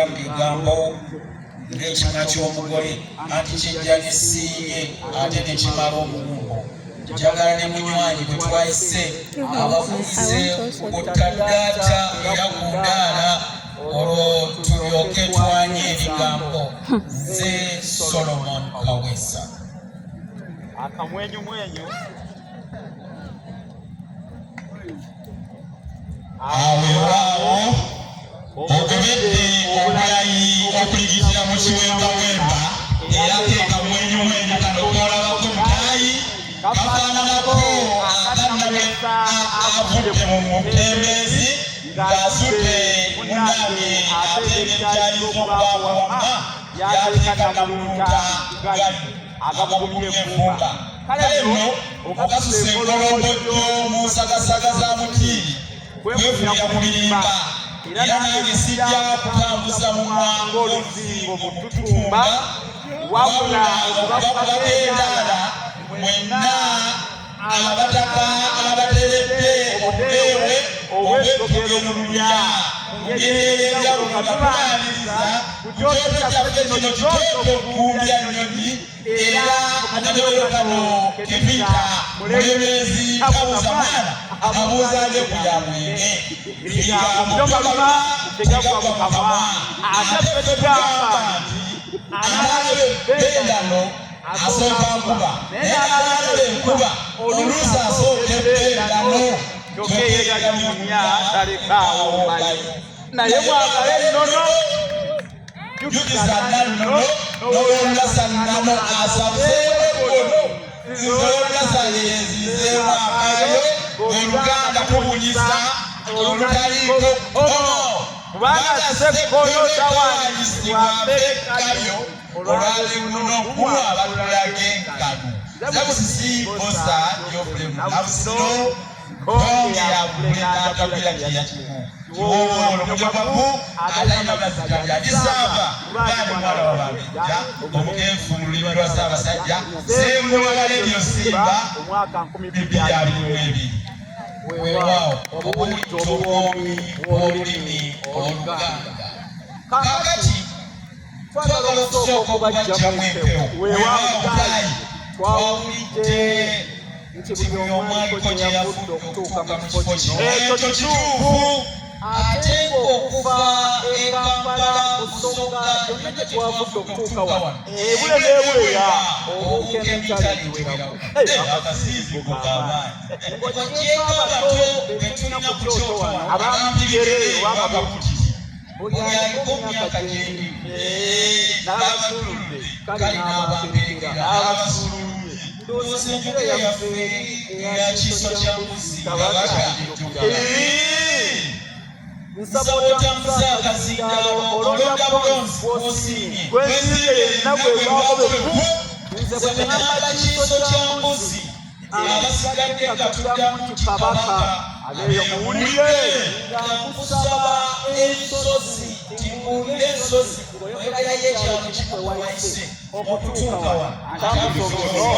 mu bigambo ng'ekimala ky'omugole anti kijja nesiiye ate ne kimala omuwumbo. Njagala ne munywanyi bwe twayise abafunze butagaata era kundaala olwo tulyoke twanye ebigambo. Nze Solomon Kawesa. Akamwenyumwenyu awewaawo ogobedde obulayi okuligitira mu kiwembawemba era kekamwenyumwenyu kano koolabako mukaayi kafaananako akannabesa avudde mu mutembeezi ng'asudde munange ate n'ebyayiz'obwavu wamma yateekanamunta gali agabugumye enfumba. Kale nno okasusa engolongojjo mu nsagasaga za mutiiri kwefunira mu birimba era nange sijja kutambuza mu mwango oluzingo mu tutumba wabula okubakubagendaala mwenna abataka abateredde obudeewe obw'eddogero mu lulya ngeri ey'enjawulo nga tubaaniriza ku kyoto kyaffe kino kiteeke okugumbya nnyonyi era akatebero kano kepita mulemeezi tabuuza mwana abuuza ndeku ya mwenge ebigambo by'amagama tegagwa mu kamwa ate ffe tugamba nti anaalaba ebbendano asooka nkuba naye alaalaba enkuba oluusi asooka ebbendano kyokka eyegamunya talekaawo mbayo naye mwagala ennono jukiza nannono n'olwolasa nnano asazeewo eggono zizolasa yezizeewo amaayo oluganda tubunyisa olutaliiko kkono kubanga sekkono tawaanyisibwa mbekabyo olwazi luno kuba abatulage enkanu zabusisimbosa yobulemu nabusiro konge yabulenda kabira kyeyakimu kiwoolomugwababu atalina basajja gisamba baani mwala wababijja omugenfumulirwa Ssaabasajja ssemwewala ebyo simba omwaka 2022 weewaawo obuyita obwomi bw'olulimi oluganda. Kaakati twagala okusooka okubajjamu empewo weewaawo baayi twawulidde nti buli omu aliko gye yavudde okutuuka mu kifo kino. Ekyo kituufu ate ng'okuva e Kampala kusonga yonna gye twavudde okutuuka wano ebule n'ebuleya obuuka emitali giwerako. Akasiizi kugamaanyi ng'ogyeko abato be tulina ku kyoto wano abamugere w'amababuti buli aliko myaka gyendi n'abatuludde kale n'abamperekera n'abafulumye ndowooza enjira yaffe eya kiso kya mbuzi kabakyanjirukira nsaba otambuza akazindalo olonda bulonzi bw'osiimye gwesiimye yenna bwe bwakobeku nze bwe nnamba kiso kya mbuzi abasigadde nga tuddamu nti kabaka abeeyo muwulire nga nkusaba ensozi timbuulire ensozi oyogerayo ekyalo kikwe wayise okutuuka wano ntamusobolo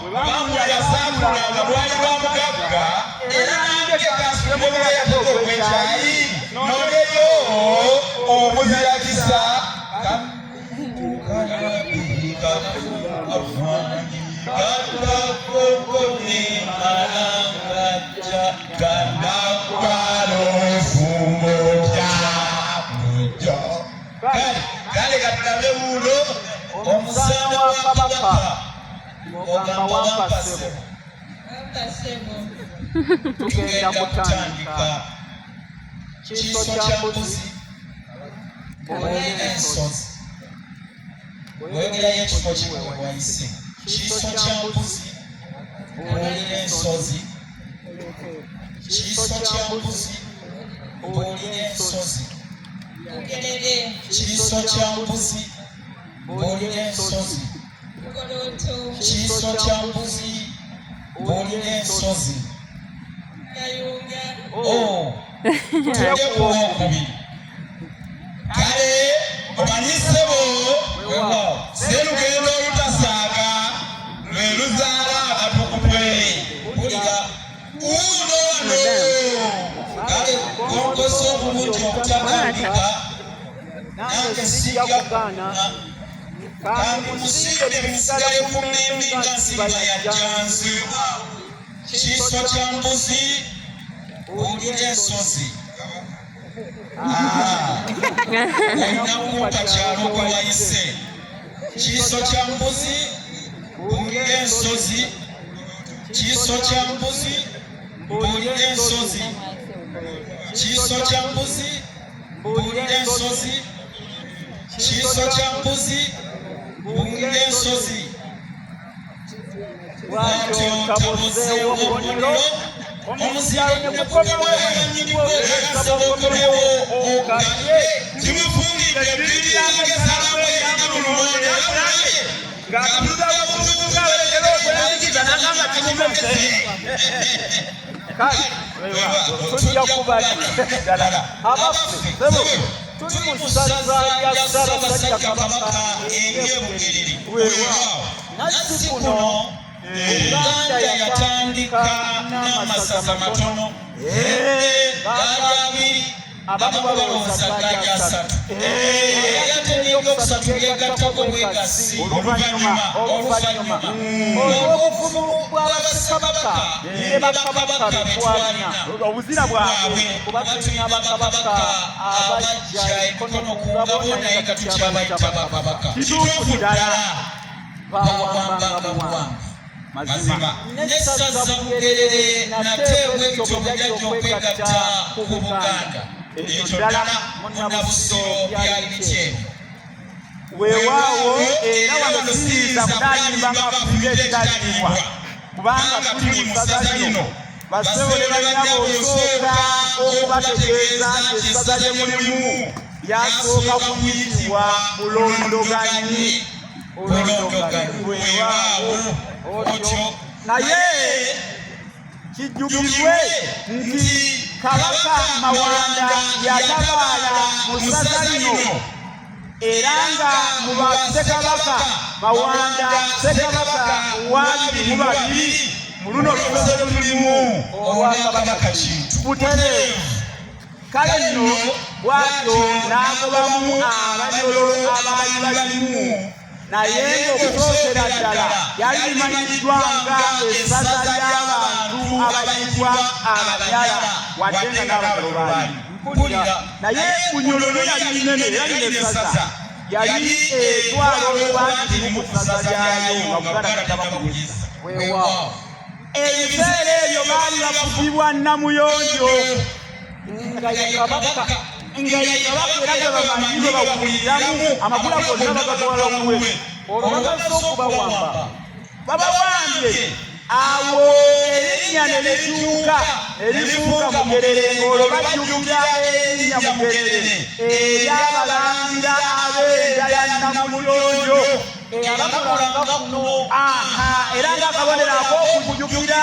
bwe bamuyasaagulanga bwali bwamugagga era nange kansiremulayako okwekyayi noneyo omuzirakisa Katapokoni malanganja kanakwalo fumoja mujo. Kale katulabe wulo omusana wa kabaka ogamba wampasebo tugenda kutandika kiso kya mbuzi olina ensozi wegerayo ekifo kiwe wayise kiso kya mbuzi olina ensozi kiso kya mbuzi olina ensozi kiso kya mbuzi olina ensozi kiso kya mbuzi olina ensozi tulekuwa okubiri kale omanyisebo weewaawo serugendo olutasaaga lwe luzaala akatukutwe kulika uno wano kale konkosa obulungi okutatandika nange sijja kugaana kandi musinde bisigale ku mmembe nga nsiba ya jjanzi kiso kya mbuzi owulira ensozi olina kumpa kyalo gwe wayise kiso kya mbuzi owulira ensozi kiso kya mbuzi owulira ensozi kiso kya mbuzi owulira ensozi kiso kya mbuzi owulira ensozi bwatyo tabuzeewo obubonero omuzyalo ne mukomawo abanyigiweosabokomewo okadde timufungire biriyangesalabweyamululonde ngaabuzawomubugawerekera okweyangiza nagamba timumese kale tujja kubati ddala abaffe sebo tuli mu ssaza lya Ssaabasajja Kabaka ery'Ebugerere weewaawo nassi kuno Uganda yatandika n'amasaza matono gaali abiri abamu balowooza gaali asatu ate n'eyokusatu yeegattako bwegasi oluvannyuma olw'obuvumu bw'Abassekabaka ne Bakabaka be twalina obuzira bwabwe kuba tulina Bakabaka abajja enkono ku ngabo naye nga tukyabayita Bakabaka kituufu ddala bawambanga buwanga mazima n'essaza Bugerere nate bwetyo bwajja okwegatta ku Buganda ekyo ddala munnabusiro byali bikyeru weewaawo era wano siyinza kunaayimba ng'afudde ekitaliibwa kubanga tuli mu ssaza lino bassebo ne bannyabo osooka okubategeeza nti essaza lye mulimu lyasooka kuyitibwa bulondoganyi weewaawo otyo naye kijjukirwe nti Kabaka Mawanda yatabaala mu ssaza lino era nga mu Bassekabaka Mawanda Ssekabaka waabiri mu babiri mu luno olusozi lulimu Obwakabaka kintu butereevu kale nno bw'atyo n'agobamu abanyolo abaali balimu naye ng'okusookera ddala yali limanyiddwa nga essaza ly'abantu abayitibwa Abanyala wadde nga n'abagalo baali mpulira naye Bunyolo lyo yali linene era lino essaza yali etwala olwakirimu mu ssaza lyayo nga Buganda kataba kugeza weewaawo ebiseera ebyo baali bafugibwa Namuyonjo nga ye Kabaka era gwe bamanyi bwe bawuliramu amakula gonna bagatwala kuwe olwo bagasse okubawamba babawambye awo erinnya ne likyuka erifuuka Mugerere ng'olwo bajjukira erinnya Mugerere eryabalangira ab'enda ya Namuyonjo eyalamulanga kuno era ng'akabonero ak'okujjukira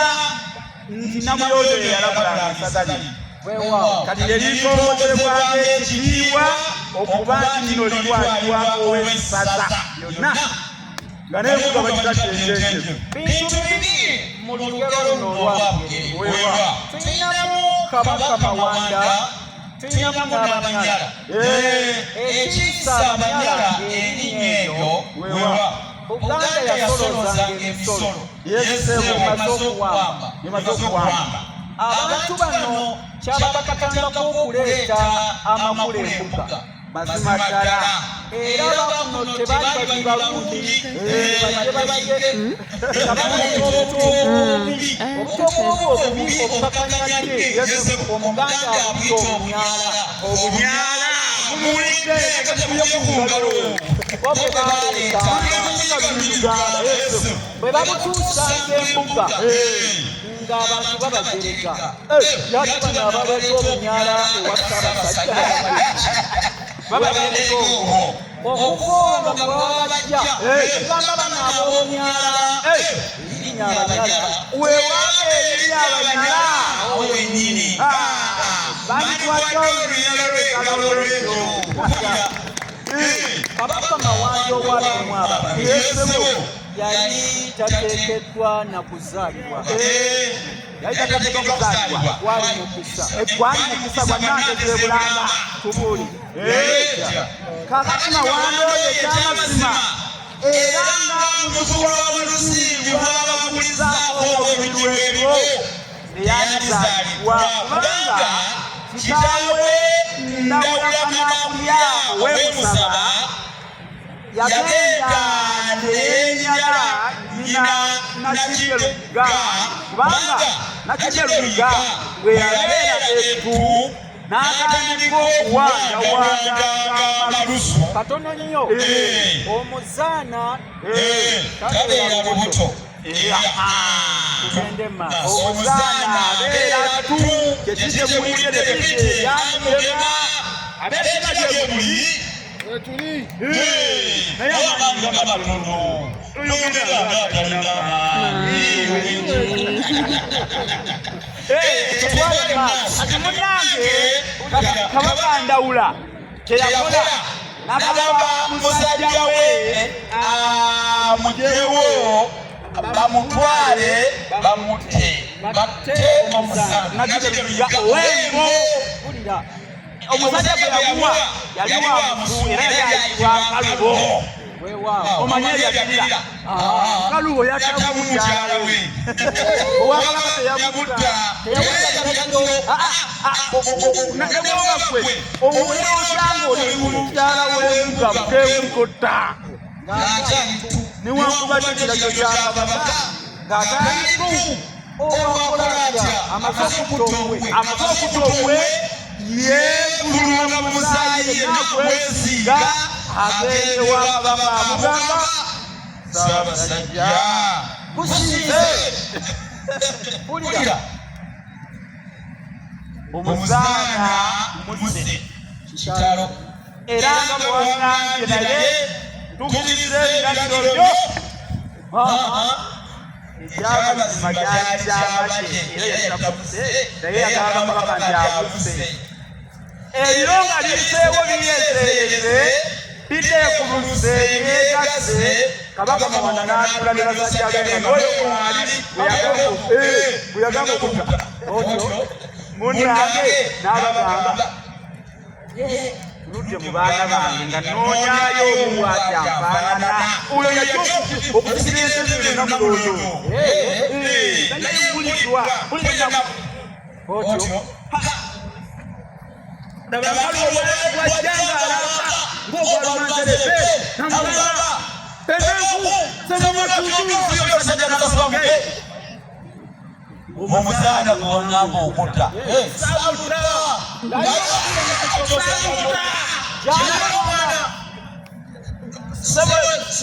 nti Namuyonjo eyalamulanga essaza lino kati nerikoomotebwanga ekitiibwa okuba nti nno litwalibwa ow'essaza yonna nga neevuga bakitatenjenjevu bintu bibiri mu lugero luno olwabugerere tulinamu Kabaka Mawanda tulinamu n'Abanyala ekiisa Abanyala erinnya eryo Buganda yasolozanga emisolo yeesebo emaze okuwamba abantu bano kyabakatandako okuleeta amakula embuga mazima ddala era bakuno tebali bali balungi obubi obukakanyadde Omuganda abuyita obunyala bumulidde ekakuyokungalo bwe babutuusanga embuga ng'abantu babagereka yali bano ababaza obunyala ewa Ssaabasajja babagereka okwo okuva nga bwabajja tugamba bano ab'obunyala erinnya Abanyala weewaawo erinnya Abanyala awo wennyini banditwadde olunyala lw'ekalolwezo kabaka Mawanda ow'Abamwaba yeesebo yali tateekeddwa na kuzaalibwa. Yali tateekeddwa kuzaalibwa, gwali mukisa. Gwali mukisa gwa Nantezile Bulanga tubuuli. Kakati Mawanda oyo ekyamazima era nga muzukuwa w'Olusimbi bw'abakulizaako olubiri lw'ebyo eyalizaalibwa kubanga kitaawe Ndawulakanaakulya ow'Emusaba yagenda neyenyala nnyina Nakiteruga kubanga Nakiteruga bwe yabeera Ettu n'atandika okuwandawanda ng'amalusu katono nnyo omuzaana kabeera lubuto. Tugende omuzaana abeera Ttu kyekitemuwulire yanyega abeera gyebuli tuli naye amanyi nga matono tuyogera ng'atalina ati munnange Kabaka Ndawula kyeyakola n'agamba musajja we amujewo bamutwale bamutte omuzaana Nakiteruga ow'Engo. Omusajja gwe yamuwa yali wa mufu era yayitibwa Nkalubo. Omanyi ebyakirira Nkalubo yatamu mukyala we ow'Ababaka teyamutta nebwoba gwe owulira osanga oli mukyala w'embuga bukeebukotta newankubadde ekiragiro kya Kabaka ng'atandika owakola atya amaze okutta omwe yeegulula mu musaayi n'agwesiga agende wa Kabaka amugamba Ssaabasajja kusiize pulira omuzaana muzze kitalo era nga bw'oŋŋambye naye tukirize ebiragiro byo ekyamazima kyali kyamagye era yatabuse naye yagamba Kabaka nti abuse. Ebiro nga liseewo biyeeseeyeze biteekuluse yeegasse Kabaka Mawanda n'atula ne basajja be n'oyo mwali bwe yagamba okutta otyo munnange n'abagamba tuludde mu baana bange nga noonyayo omuwaati anfaanana oyo yajja okusikira ensi ennaku olwo nayebuliddwa buli nnaku otyo wajjanga alaka ng'ogwalumanzerebe namugamba tenenku senamatuutuusiyosajanakasonge omuzaana gw'oŋŋamba okutta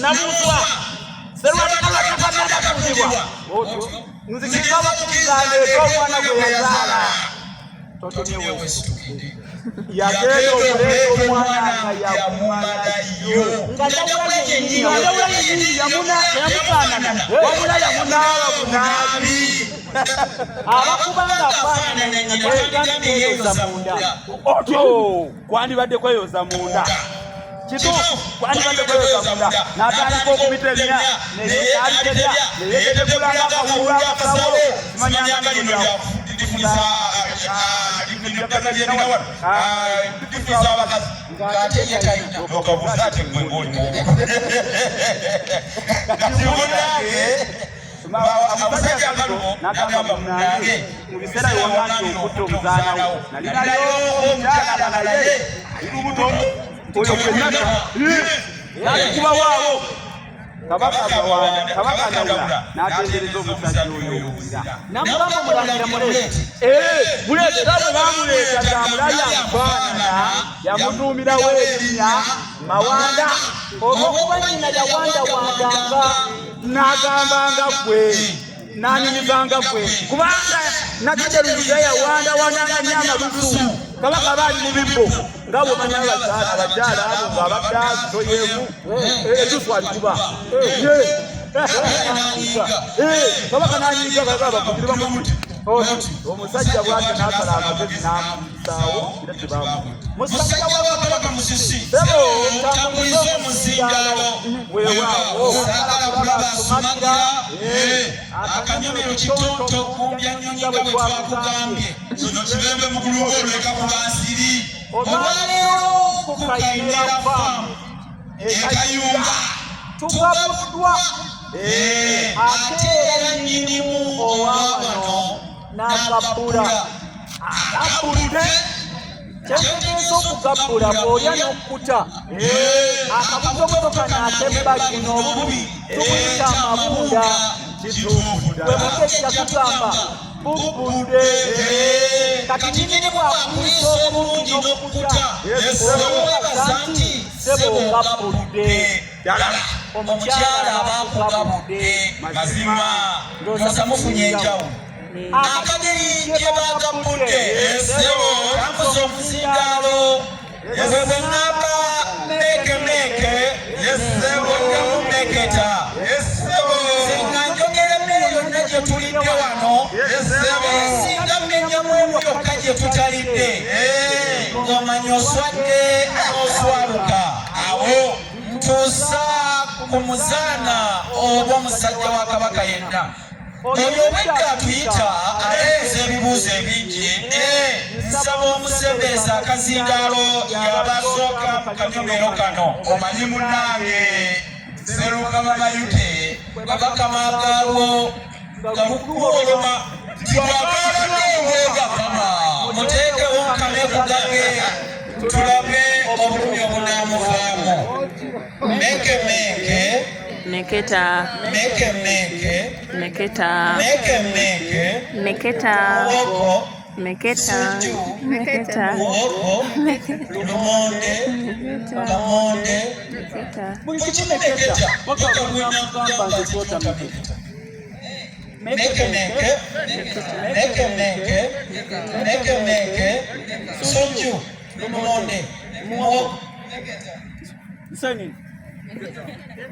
namuswa serwatakalatakanebatuzibwa nzikiriza bakuzaana eka omwana gwe yazaala yagenda okuleeta omwana nga yamumalayo nga Ndawula yennyini yamufaanana wabula yamunaaba bunaabi abakubanga afaanana nga kweyoza munda otyo kwandibadde kweyoza munda kituufu kwandibadde kweyoza munda n'atandika okubitemya aliterya neyetekulanga akawuulu akasawo simanyanga lino n'agamba munange mu biseera by'omwange okutta omuzaana we nali nayo omukyala naye ali lubuto oyo gwennaga yalikubawaabo Kabaka Ndawula n'atendereza omusajja oyo owulira n'amugamba omulangira muleete muleete era bwe bamuleeta ng'amulabye amufaanana yamutuumirawo erinnya Mawanda olw'okuba nnyina yawandawandanga n'agambanga gwe n'anyumizanga gwe kubanga Nakiteruga yawandawandanga nnyo amalusu Kabaka baali mu bibbo nga bw'omanyi abakyala abo ng'abadde azitoyeemu etusu alikuba Kabaka n'anyiga bagamba bakugire bamukuti omusajja bw'atyo n'asala amagezi n'amusaawo era tebaamu musajja wa kabaka musisi otambuliza omuzindaalo weewaawo osagala kulaba asumagira akanyomero kitoto kumbya nnyonyi nga bwe twakugambye kino kibembe mukulu olweka ku bansiri olwaleero kukayimira faamu ekayunga tugabuddwa ate era nnyinimu owawano n'agabbula agabbulire kyetegeeza okugabbula bw'olya n'okkuta akabutobutoka n'akebba kino obubi tukuyita amabunda kituufudde mukejja kugamba bubudde kati nnyinimu bwakuyisa obulungi n'okkuta olowooza nti sebo ngabbudde ddala omukyala abakugabudde mazima ndowooza mufunye enjawulo akageri gye bagabudde esebo kamuza omuzindaalo ezo ze ŋŋamba meekemeke esebo gamumeketa esebo singa njogeremu yonna gye tulidde wano esebo singa mmenyamu emu yokka gye tutalidde ng'omanya oswadde oswaluka awo ntuusa ku muzaana oba omusajja wa kabaka yenna oyo obwedda atuyita aleeza ebibuuzo ebingi nsaba omusembeesa akazindaalo yabasooka mu kanyomero kano omanyi munnange Sserukama Mayute kabaka maagaalwo nga lukuoloma tigwagala neewegakama muteekewo nkame kugage tulabe obulumi obunaamuvaamu mekemeke Meketa. Mekemeke. Meketa. Mekemeke. Meketa. Woko. Meketa. Meketa. Woko. Lumonde. Kamonde. Meketa. Meketa. Waka wina kugamba nzikota meketa. Mekemeke. Mekemeke. Mekemeke. Soju. Lumonde. Woko. Sani.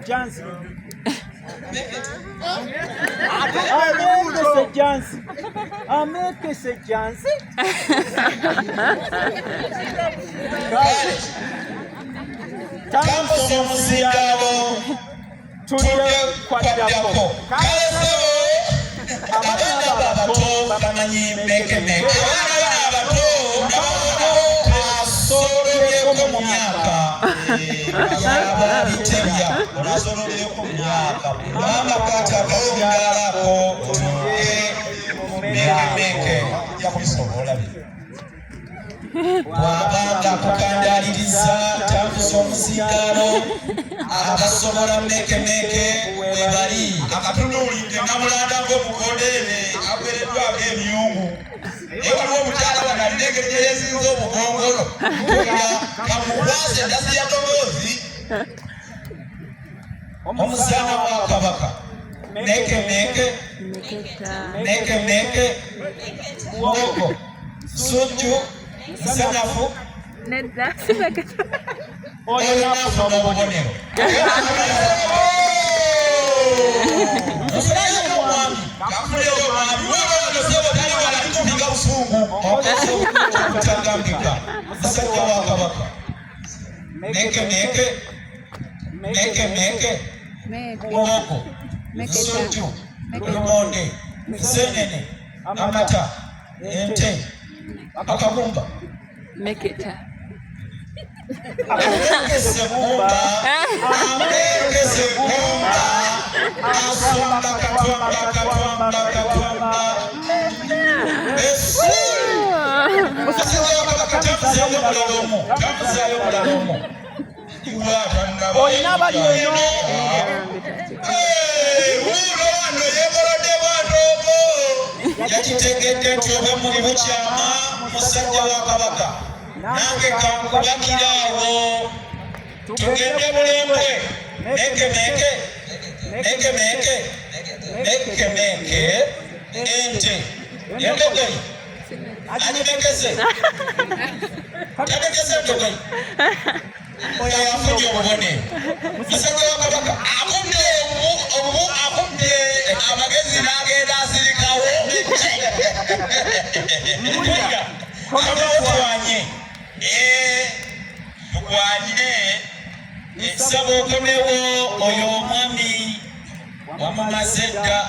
Jansi. Ameke se Jansi. Ameke se Jansi. Tangu omuzindaalo tulye kwaddako. Abaana abato bamanyi mekemeke. Abaana abato asololeko mu myaka. Ababitebya olasololeko mu myaka. Mama kata akazindaalo tulye mekemeke. Ojja kubisobola bino. Wabanga kukandaliriza tambuza omuzindaalo abasobola mekemeke we bali akatunuulidde namulanda ng'omukondeene aweereddwako emyungu naye waliwo omukyala wanalina engeri gye yeezinza omugongolo kamukwasa endasi ya toboozi omuzaana wa kabaka mekemeke mekemeke woko sujju Sanafu Nedda Meketa. oyo nafuna obubonero musalayo omwami kakulera omwami webanosebo tali walatubiga busungu okutagambika musajja wa kabaka mekemeke mekemeke woko sujju lumonde senene amata ente akabumba Meketa. Ameke sebumba asomba katwamba olina bali eno wuuno wano yekolodde bwatoogo yakitegedde nti obe muli bukyama musajja wa kabaka nange kankubakira awo tugende bulembe mekemeke mekemeke mekemeke ente endogoyi agimekeze yamekeze endogoyi oyo afunye obubonero musajja wa kabaka akudde atudde amagezi n'agenda asirikawo twanye tukwanye essabo okomewo oyo omwami wamumaze dda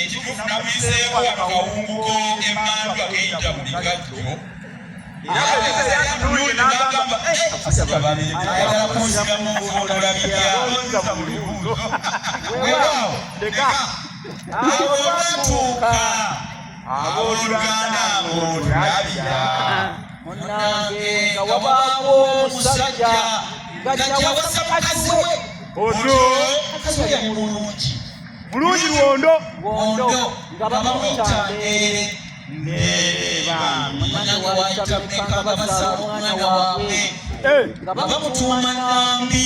kitufunamuliseeko wano kawunguko emmandu ageyita mu bigajjo ayagala kunziramu nvumbula bibya abo batuuka abooluganda abo tulabira munange nga wabaako omusajja gajja wasa mukazi we mukazi we yali mulungi wondo nga bamuyita ndeeba munange wayitameka basala omwana waabwe nga bamutuuma nambi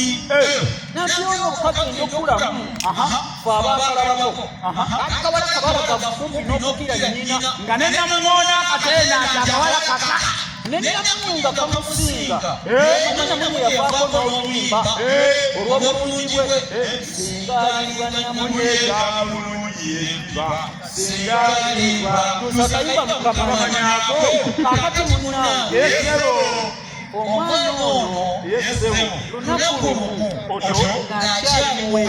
nambi ono okukagenda okulamu faabakalabako akawala kabalaga kumpi n'okukira nnyina nga nenamumoona akateena nti akawala kaka nenamunga kamusinga namunamu yavaako n'oluyimba olw'obulungi bwe singa aliba namuneega tusakayimba mukamanyako kakati munange omwana ono lunaku lumu ng'akyaliwe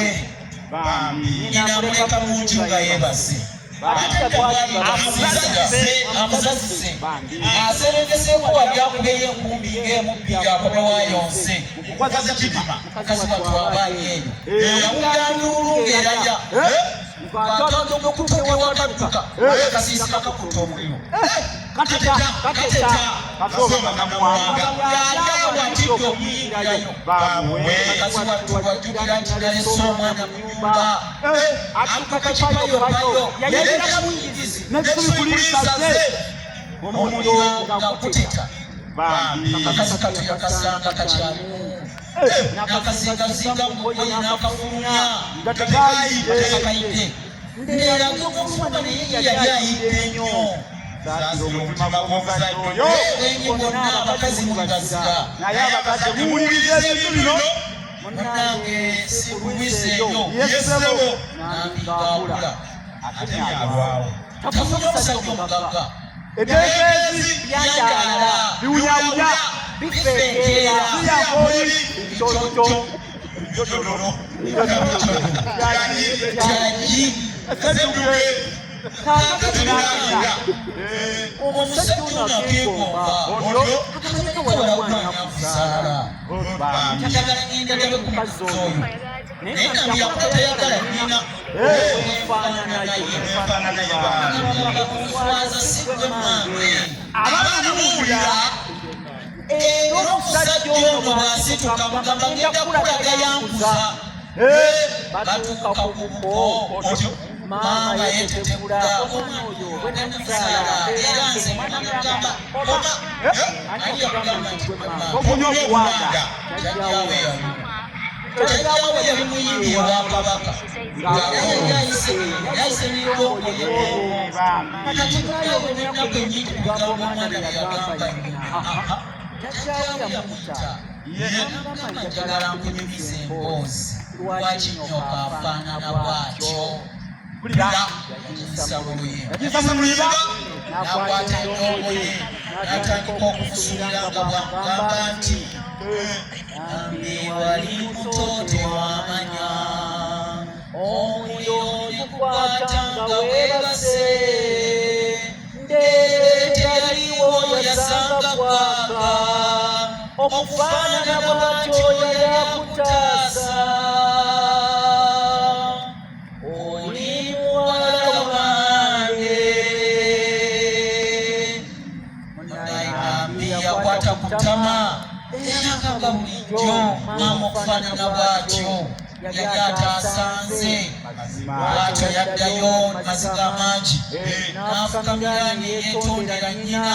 ninamuleka bulungi nga yeebase amuzazise aserengeseeko wabyakubeyo enkumbi ng'emubbiri akomewo ayonse mukazi watwabayo eyo yawudanduulu ng'eraja kasiisika kakuta omuliro akasiwatuwajjukira omwana mu nyumba atukakipayopayo yayinakulisaze omuliro nga guteka akakazi katu yakasanga kakyalimu nakasigaziga mukoye nakafulunya ngatekayite nderage omusumba naye yali ayidde nnyo saasira omutima gw'omuzadde oyo enyi bonna abakazi mugaziga naye abakazi muwuliriza ebintu bino munnange sikulwiseeyo yesebo nambingabula ate myalwawo tafunye omusajja omugagga etegeezi byanjala biwunyawunya bifeekeera biyakoli ebitonoto jaji esetuge omusajja ono akeegomba olwo akamanyiika walawana kuzaala njagala ngenda lebe ku mukazi oyo naye nga byakutayagala nina enfaananayebamuwaza sigwe mange abamuwulira n'omusajja ono bw'asituka mugamba ngenda kulaga yankuza batuuka ku buko maama yetetegula omwana oyo bwe namuzaala era nze mwana mugamba oba ani yagamba nti gwe maama ofunye okuwanda jajjawe jajjawe yali muyimbi ow'ababaka yayise niromboye katakigayo bwenaku enyingi kugamba omwana yagamba jajjawe yamuta namugamba njagala nkunyumiza emboozi lwaki nnyo kaafaanana bwatyo yagiyisa mu luyimba nakwata endogoye natandika okufusulira nga bwamugamba nti nambi wali muto tewamanya omuliro gukwata nga weebase ndeeteyaliwo yasanga bwaka okufaanana bwatyo yali akutaasa kutama era nga bulijjo maama okufaanana bwatyo yali ataasanze bwatyo yaddayo maziga mangi n'afukamira neyeetondera nnyina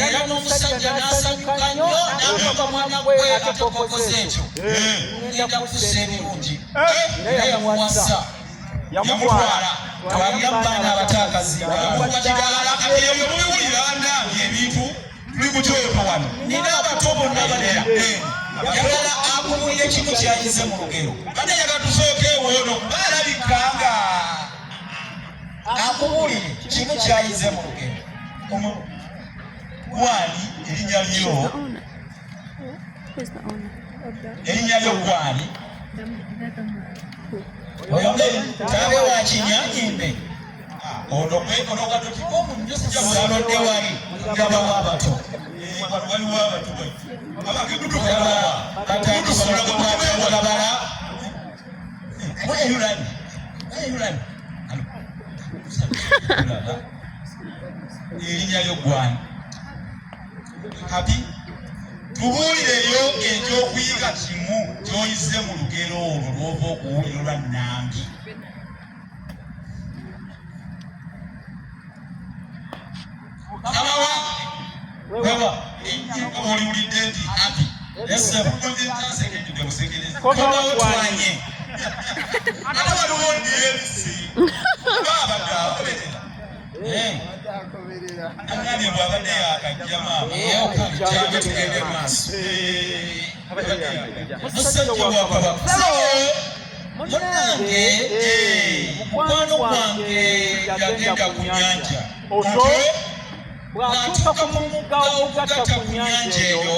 era n'omusajja n'asanyuka nnyo n'avuga mwana gwe atokokoze ekyo ngenda kussa ebirungi era yamuwasa yamutwala twalira mu baana abataakazi ebintu bimutyoyoka wano nina abato bonna balera yagala akumwire kimu kyayinze mu lugero bana yagala tusooke wono balabikanga akubulire kimu kyayize mu lugendo gwani erinnya lyo erinnya lyo gwani oyo tabe wa kinyanyimbe ono kwekonoka tukikomunyosi kyalodde wali ngaba wabato waliwo abato abagegutukabala wayulani erinnya lyo gwani kati tubuulireyo ekyokuyiga kimu kyoyise mu lugero olwo lwova okuwulira olwa Nambi. Wewa oliwulidde nti Happy twanye ate waliwo ndiyebisi baabadde Angani bwabadde yakajja maama tugende maaso musajja wakabaka munange mukwano gwange yagenda ku nnyanja otyo bw'atuuka ku mugga ogugatta ku nnyanja eyo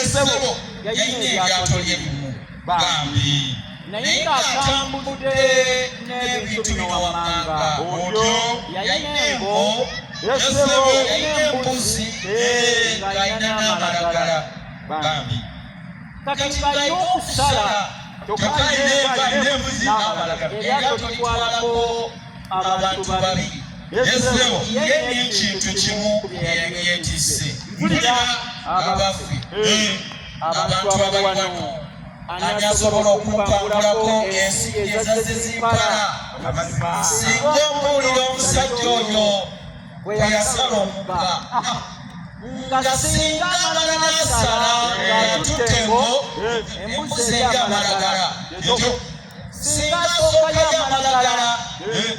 ssebo yalina eryato lye limu bambi naye ng'atambudde n'ebintu bino wammanga otyo yalina engo ssebo yalina embuzi ng'alina n'amalagala bambi kati ng'alina okusala tokalina embuzi n'amalagala eryato litwalako abantu babiri Yesebo ye n'ekintu kimu yali yeetisse mpulira abaffe abantu abali wano ani asobola okumpangulako ensi ezazze zipala singa mbuulira omusajja oyo bwe yasala omugga nga singa amala n'asala ng'atutte engo embuzi eri amalagala singa asooka y'amalagala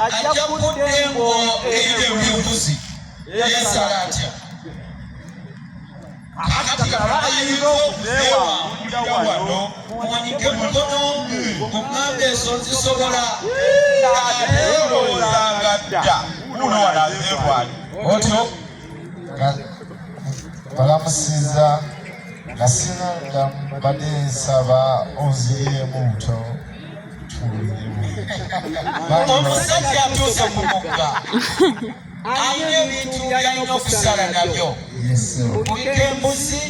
ajja kudda engo eyo embuzi yasala atya abayinza okubeewa mpulira wano muwanike mukono kuŋŋamba enso zisobola ng'ateeroolanga dda uno wanazeebwali otyo balamusiza nga sina nga mbadde nsaba onziyemu buto omusajja atuuse ku mugga alina ebintu byalina okusala nabyo kuliko embuzi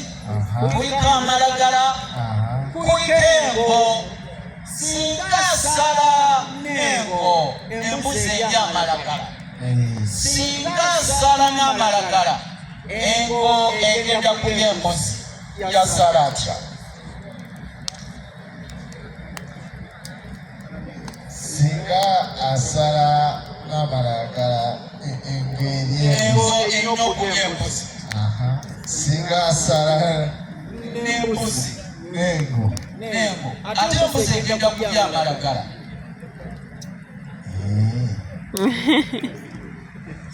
kuliko amalagala kuliko engo singa asala n'engo embuzi eri amalagala singa asala n'amalagala engo egenda kulya embuzi yasala atya singa asala n'amalagala engo erina okulya embuzi singa asala n'embuzi n'engo ate embuzi egenda kulya amalagala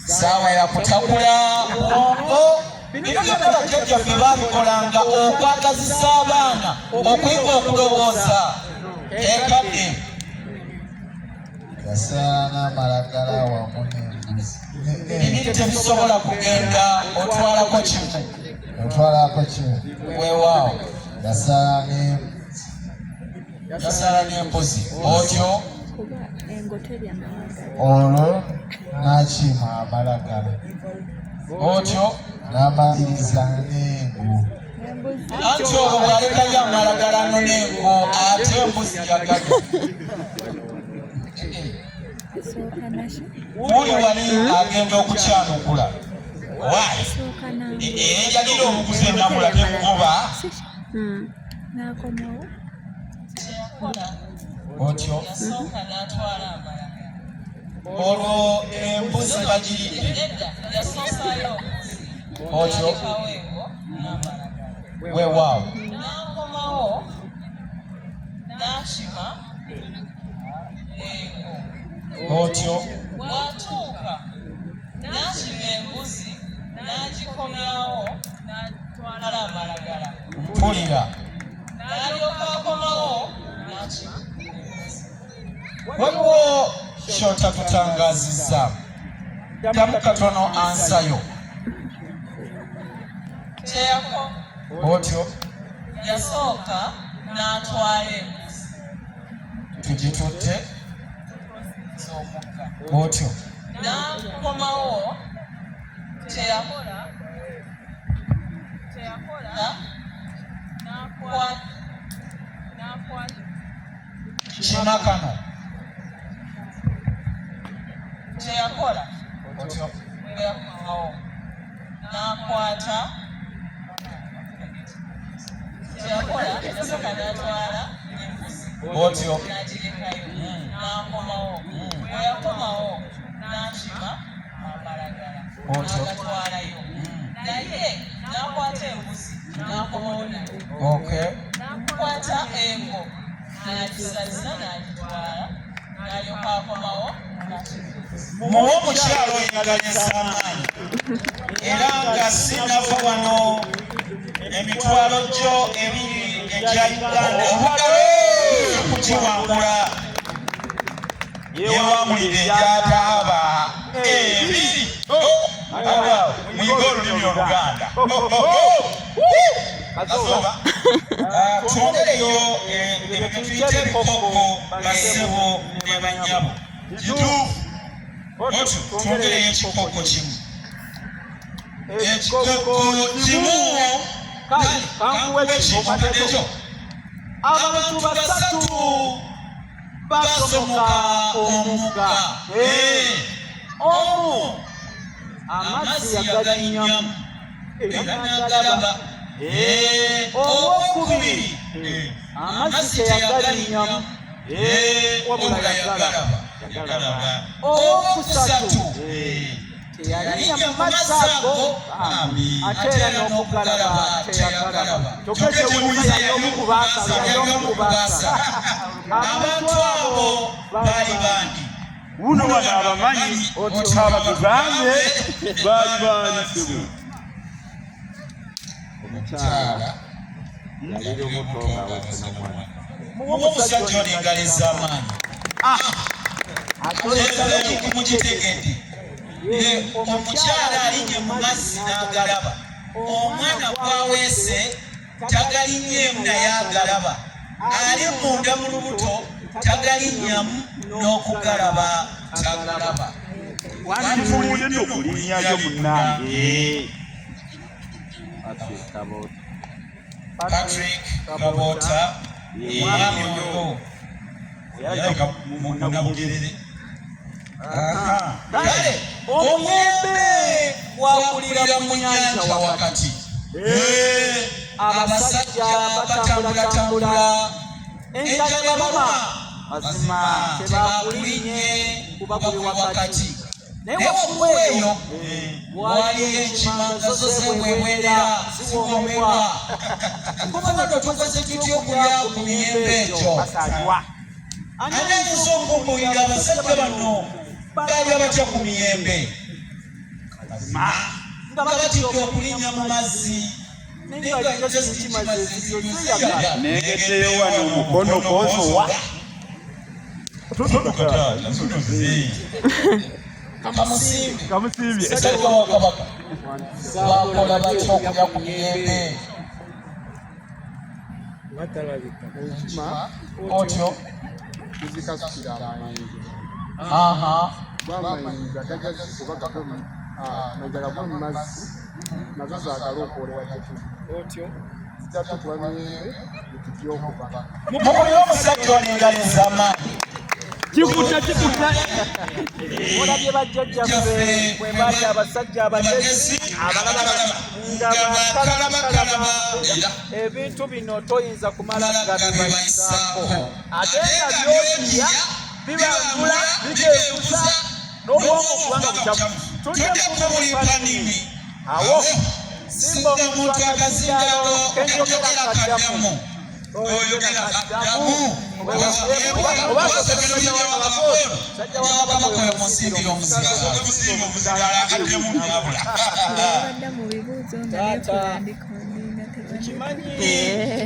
saawa yakutakula bongo bino byonna bajjajjaffe baabikolanga okwagazisa abaana okuyiga okulowooza ekadde yasala n'amalagala wamu n'embuzi bibiri tebisobola kugenda otwalako kimu otwalako kimu weewaawo yasala n'embuzi otyo olwo n'akima amalagala otyo n'amaliriza n'engo anti olwo bw'alekayo amalagala no n'engo ate embuzi yagadde muli wali agenda okukyanukula waayi eyagalira omuguzi enamula temugoba otyo olwo embuzi bagiridde otyo weewaawo otyo bw'atuuka n'akima embuzi n'agikomyawo n'atwala amalagala mpulira n'alyoka akomawo n'akima waliwo ky'otatutangazizza ddamu katono ansayo kyeyako otyo yasooka n'atwala embuzi tugitutte z'omukka otyo n'akomawo kyeyakola kima kano kyeyakola otyo bwe yakomawo n'akwata kyeyakola yasooka n'atwala embuzi otyo n'agirekayo n'akomawo bwe yakomawo n'akima amalagala n'agatwalayo naye n'akwata embuzi n'akomawo nayo okay n'akwata engo n'agisaza n'agitwala n'alyoka akomawo muwe omukyalo oyagaliza amaanyi era nga sinava wano emitwalo gyo ebiri egya Uganda obugalo kukiwangula yewamulire egyataaba ebiri muyiga olulimi Oluganda kazoba twongereyo ebyo tuyita ebikoko basebo ne banyabo kituufu otyo twongereyo ekikoko kimu ekikoko kimu kankuwe ekyo abantu basatu basomoka omugga omu amazzi yagalinyamu era n'agalaba owokubiri amazzi teyagalinyamu wabula yagalaba owokusatu teyalinya mu mazzi ago ate era n'okugalaba teyagalaba tokekyewulira y'omukubasa abantu abo baali bandi uno wano abamanyi otaba tugambe baali baanisibu omukyala yalira omuto nga wafuna omwana omusajja olingaliza amaanyi mukitegedde omukyala alinye mu mazzi n'agalaba omwana gwaweese tagalinnyeemu naye agalaba ali munda mu lubuto tagalinnyamu n'okugalaba tagalaba wandifuulire n'okulinnyayo munnange Patrick Kabota mwami oyo yaleka munnabugerere kale omwembe gwakulira mu nnyanja wakati abasajja batambulatambula enjala baluma mazima tebakulinye kuba kuli wakati naye wafumu eyo waliyo ekimangazo zebwebwera ziwomerwa kubanga tukoze tutya okulya ku miyembe egyo ani ayinza okumbulira abasajja bano balya batya ku miyembe nga batidde okulinnya mu mazzi negedeyo wano omukono kosowa kamusimbye Sajja wa Kabaka bakola batya okulya ku miyembe otyo kuzikasukira amayinja bwamayinja gajagazikuba najala gwe mu mazzi nazo zaagala okwolera otyo zitatukula miyembe netutyokuba mukubira omusajja olingaliza amaanyi kikuta olabye bajjajjaffe bwe baali abasajja abagezi abalaba nga bakalabakalaba ebintu bino toyinza kumala nga bibayisaako ate nga byokirya bibangula biteekusa n'obwongo kubanga bukyamu tulyemubulipanimi awo simba omuntu akazingalo kenjogera kaddamu oyogera kaddamu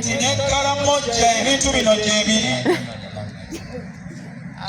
tinekala moja ebintu bino gyebiri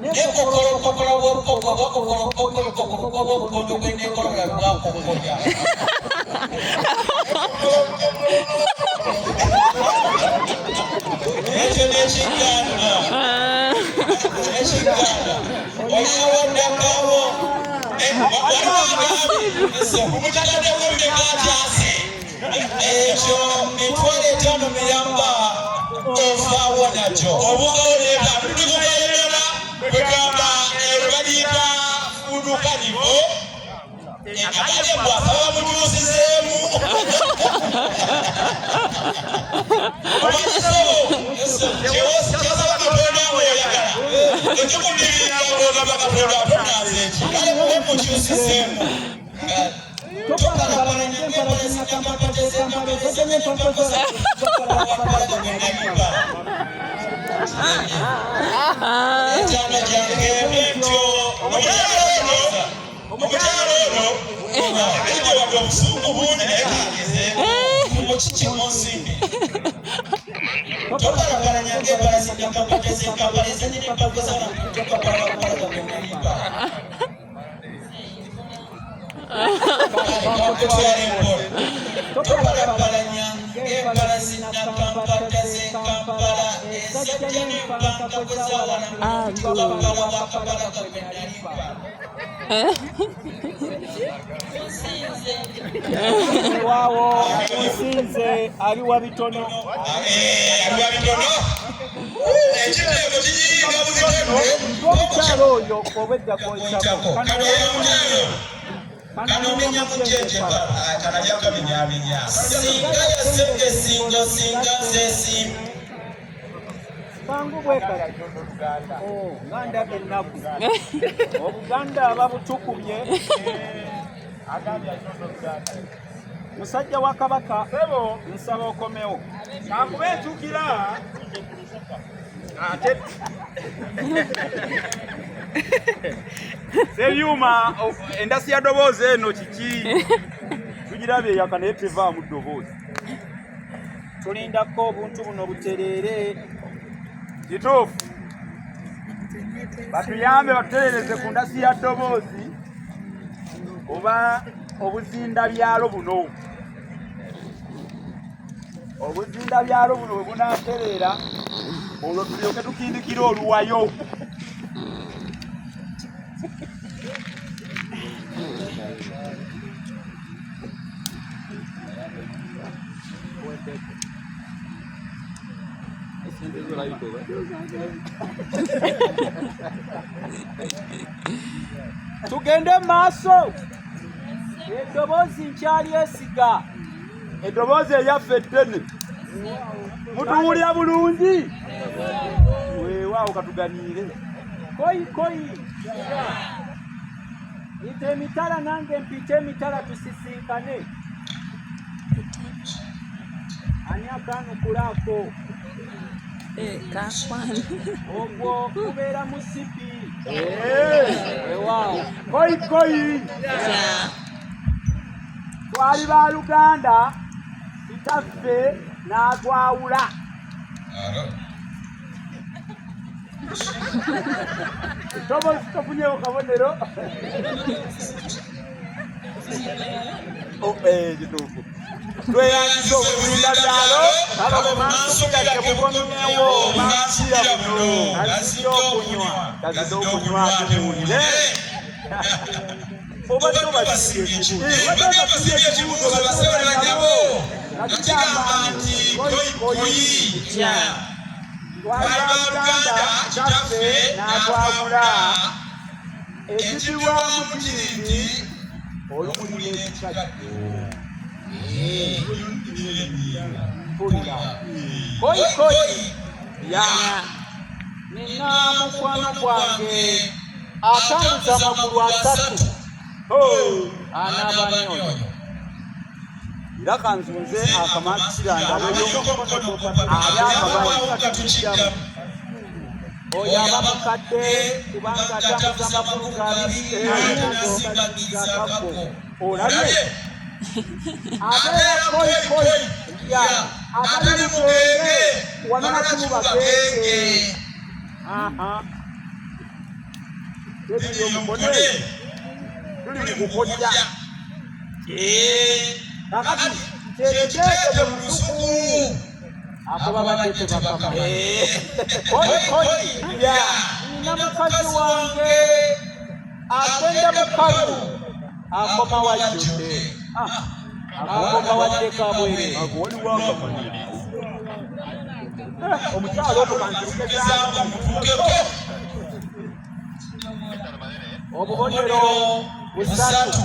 Nekokolokokola bw'okoko bw'okokolokokola bw'ennekolola bwakokolya. Ekyo n'ekigaana. Ekigaana. Onaawondakawo. Omutaddeko bidekakyase. Ekyo emitwalo 5 miramba ovaawo nakyo. Obugaoleka tulikugayirira kwegamba ebadiyita udukanivo. Akale bwasaba mutuusizeemu. Omanyisewo kyosaba Katonda ng'oyagala. Ekikuddirira ng'ogamba Katonda atonaaze eki. Kale muwe mukyusizeemu. Ekyana kyange ekyo omukyalo ono ayite wadde obusungu bungi naye kageze mukiki mu nsimbi. Tokalakalanya ng'embalasi n'empampate z'enkampala ezanyi n'empapula z'abantu tokalakalanga ng'emiriba. Tokutwala empola. Tokalakalanya ng'embalasi n'empampate z'enkampala ezanyi n'empapula z'abantu tokalakalanga ng'emiriba. Wawo musinze ali wa bitono. Ali wa bitono. Ekiteeko kiyinga buzitono. Omukyalo oyo obwedda gw'oyitako. Kanomenya mujeje kanajja kamenyamenya. Singa yasenge singa zesimba. Bangu bwekala Luganda. Nganda ennaku. Obuganda ababutukubye. Agambye ayondo Luganda. Musajja wa Kabaka nsaba okomewo. Kakubeetukira. Ate. Sebyuma endasi ya ddoboozi eno kiki? Tugirabye yakanaye tevaamu ddoboozi. Tulindako obuntu buno butereere. Kituufu. Batuyambe batutereereze ku ndasi ya ddoboozi oba obuzindabyalo buno. Obuzindabyalo buno bwe bunaatereera olwo tulyoke tukindikira oluwayo. Tugende maaso. Eddoboozi nkyali esiga. Eddoboozi eyaffe eddene. Mutuwulira bulungi? Weewaawo katuganiire. Koyi. Ite emitala nange mpite emitala tusisinkane. Ani akanukulako. Kakwana. Ogwo kubeera musipi. Wow. Koi. Twali ba Luganda kitaffe n'atwawula. Tofunyewo kabonero. Kituufu. Tweyanjisa okulinda byalo ababe maaso gajja kukomyewo obunaasira buno gazidde okunywa temuwulire obadde obasibye ekibuuzo basebalanyabo nakigamba nti koyi twali Luganda kitaffe n'atwawula ekibirwamu kirindi olumuli n'ekikajjo Koi ya nina mukwano gwange atambuza amagulu 3 anabanyoyo era kanzunze akamakisira ndabeyo ali akabayi oyo abamukadde kubanga atambuza amagulu g'abiri olabye abeera koi ya abali mugenge wanana kumubagenge tebiri omukone tuli mukukojja kakati nteeketeeke mu lusuku akoba badde tebakama koi ya nina mukazi wange agenda mukalu akoma wajjudde akoma wadde kabwere omukyalo obukanzirikezaamu mutuukeko obubonero busatu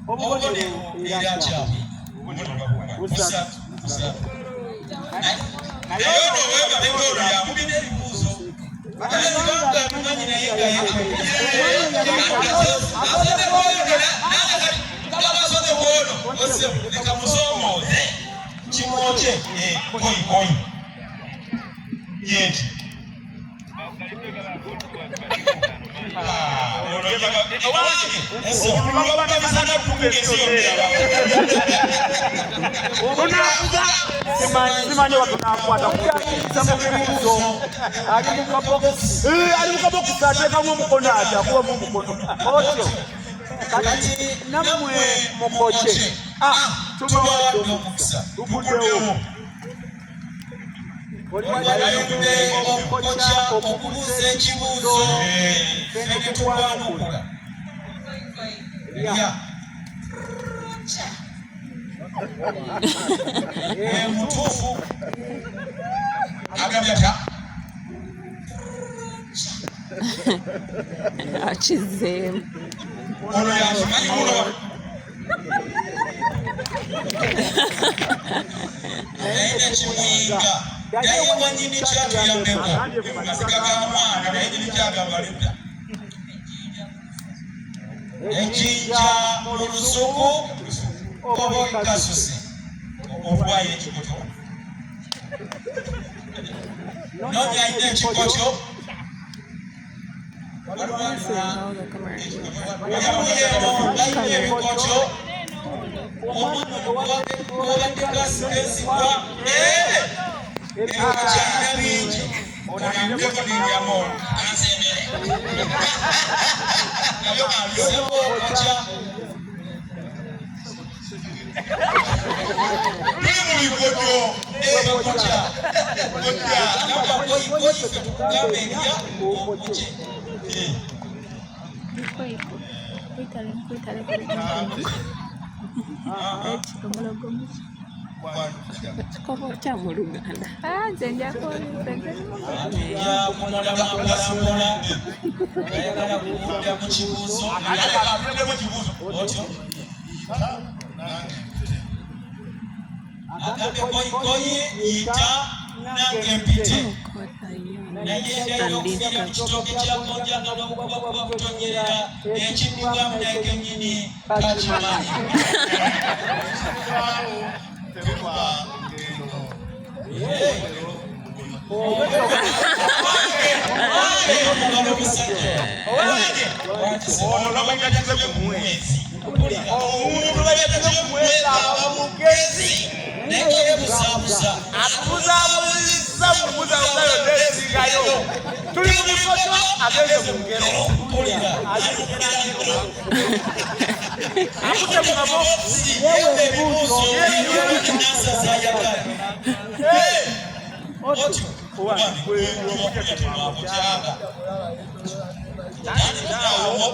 obubonero erakyawe naye ono webaleko olwo yakubira ebibuuzo bagamba bimanyi naye gabasoze kwono leka musoomooze kimwoke koi yeti simanyi watunakwata kusa mubuuzo ali mukabokisi ateekamu omukono ati akubamu omukono otyo kati nammwe mukoke tubawadde omukisa tuguddewo oliwayayogere okukokya okubuuza ekibuuzo fene tetwanukula mutuufu agambye atya akizeemu ono yakimanyi muno naye nekimuyinga naye wanyini kyatuyambeko masika ga mwana naye nyini kyagamba lidda ejjinja mu lusuku oba ekasusi obwayo ekikoto nonya ayina ekikoto ayina ebikoto omwana obadde gasigazibwa ebyokyaina bingi onambeko niryamu ansemere nabyo nabisebo okya biri mu bikoto ebokya namba koyikoyikugamba erya okoje kikopo kya mu Luganda nze ayagala kuwulira mu kibuuzo ayagala mu kibuuzo otyo agambe koyi yita nange mpite naye okufira mu kitooke kya gonja nga bwakuba butonyera ekidibwamu naye kenyini kakimanyi omuntu bayatire kumweza abamugezi naye buzabuza atuzabuzizza mubuzabuzayo nesingayo tuli mu bifoto ageze mu ngero akute mu maboksi yewe ebibuuzo nasa zayagala otyo okutyanga naawo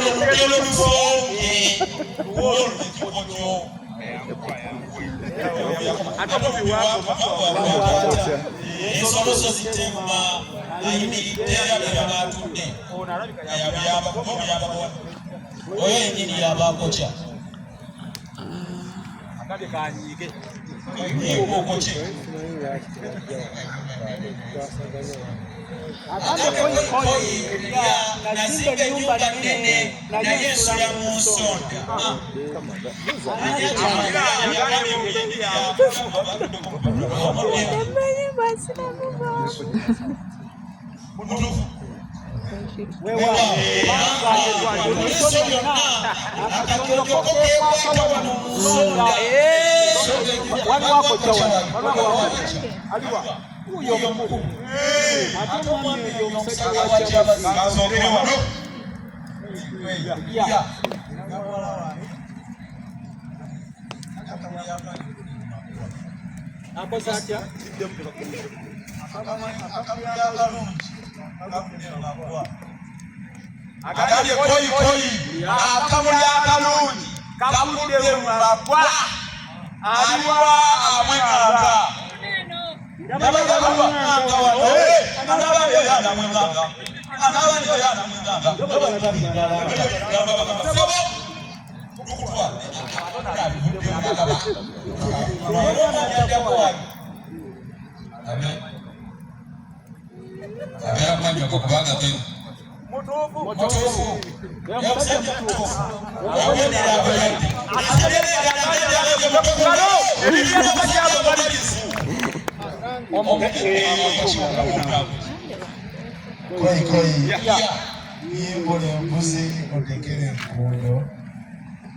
olugero lusonge ensoloso zitema ayimiridde alabira batudde oyo yenyini yabakokya okokye nazinga ennyumba nnene naye ensula mu nsonda akalye koyi akamuli akalungi kakudde mu mabwa aliwa amwekanga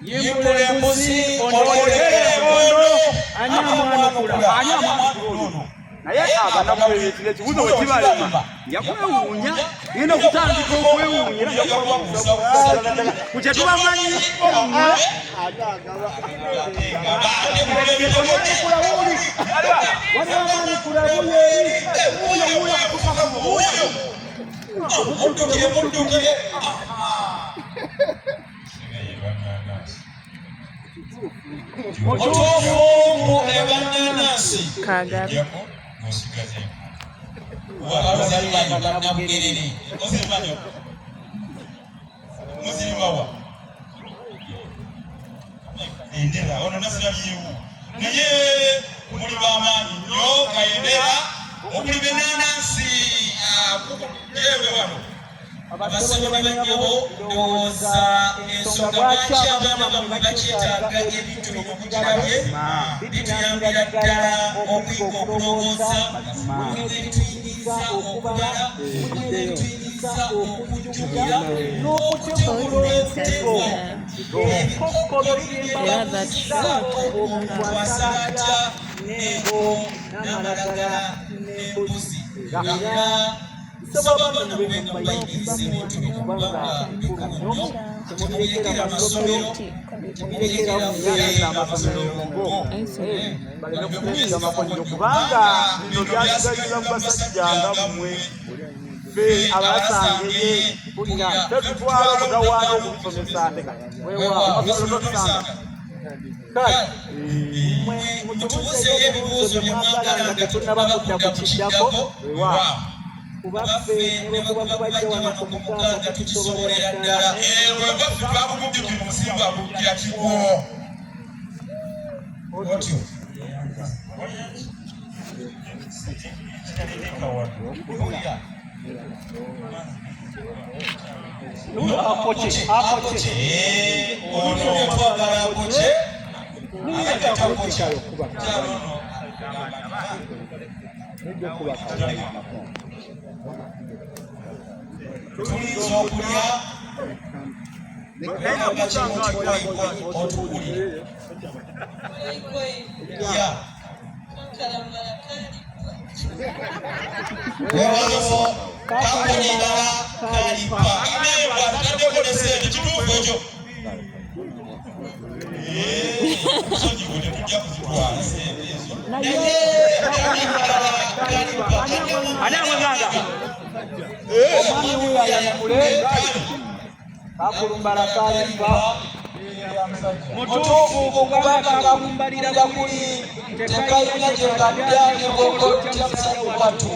yimbula embuzi odekere enkondo naye abanaku bebetira ekibuzo bwe kibalema yakwewuunya ngenda okutandika okwewuunya ku kye tubamanyi otuofungu ebananasi Kagabi. muzirimawa endera ono nasirabyewo naye muli bamaanyi nnyo kayendera okuli benanansi yewe wano abasomyi b'ennyabo ndowooza ensonga lwaki abaana bamwe bakyetaaga ebintu bino mukirabye bituyambira ddala okwiga okulowooza netuyinza okubala netuyinza okujjukira n'okutegulula ebitego ebikokkolo by'embalamusiza omuntu asala atya n'engo n'amalagala n'embuzi era sababa n'obenga bayingiza ebintu bino kubanga bikulu nnyo temubirekera amasomero temubirekera amasomero baleme kukuliza amakolero kubanga bino byasigaliza mu basajja nga mmwe be abasange kulina tetutwala omutawaana okubisomesa ate kati weewaawo amasomero totusanga kale mutubuzeeyo ebibuuzo bye mwagala nga tunaba kudda ku kiddako weewaawo kubaffe ne bwe kuba kubajja wano ku muganga tukisobolera ddala bwe baffe twakugujjukira omusinga agujjira kiwo otyo ono twagala akoce tuyinza okulya otuwulire wewaliwo kampuni endala kalipa amemba tatekoleseejo kituufu ekyo sonyiwone tujja kuzitwala sente ezo ani amweganga omwami wuyo ayamule kakulumbala kalipa mutuufu okuba kakulumbalira bakuli tekalina kyekaddaani bwokotya musakukwatu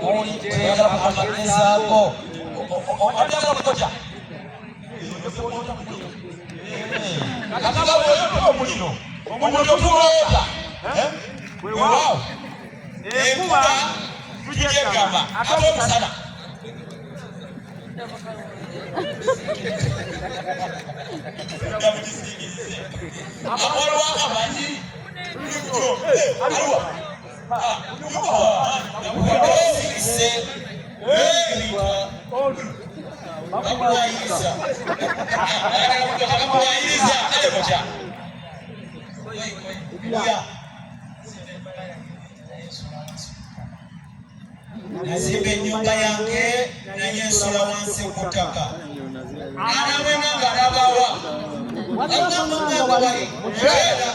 oyagala kukagezaako odaakokotya omuliro tuleeta weewaawo enkuba tujegamba ate omusana waliwo amanyi nazimba ennyumba yange naye nsula wansi ku ttaka anamwema ng'alabawa agamanga wali mukeera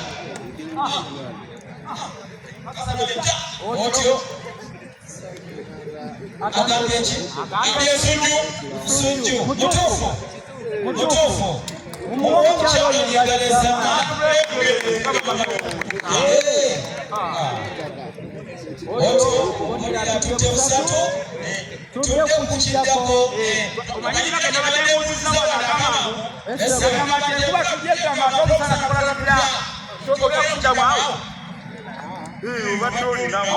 otyo agambye ki agambye nsujju mutuufu omukyalo yeyagaleza otyo tudde busatu tudde ku kiddako omanyira kene bateebuuziza wanakamakuba tujegamba ate omusana kabalabira olwekuddamu awo obadde olinamu